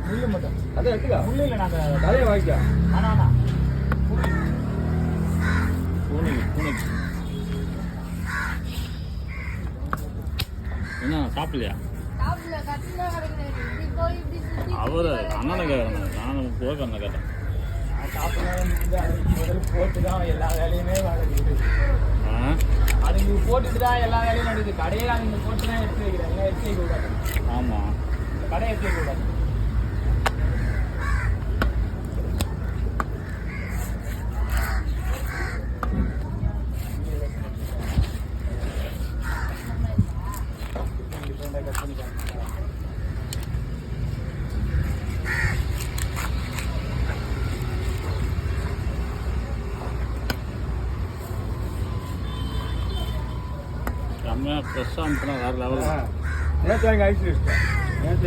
முள்ளு மட்டும். அதை எடுத்துக்கா. முள்ளு இல்லை நாங்கள் தலையை வாங்கிக்கா. ஆனா பூனைக்கு என்ன சாப்பிடலையா? அவர் அண்ணனை கேட்குறேன், நான் போய் அண்ணன் கேட்டேன். சாப்பிடணும் போட்டு தான் எல்லா வேலையுமே நடக்குது. அது நீங்கள் போட்டுட்டு தான் எல்லா வேலையும் நடக்குது. கடையில் அவங்க போட்டு தான் எடுத்து வைக்கிறேன். எல்லாம் எடுத்து வைக்க கூடாது. ஆமாம், கடையை எடுத்து வைக்க கூடாது. செம்மையாக ஃப்ரெஷ்ஷாக அனுப்புனா வேறு லெவலில். நேற்று வாங்கி ஐஸ் வச்சுட்டேன். நேற்று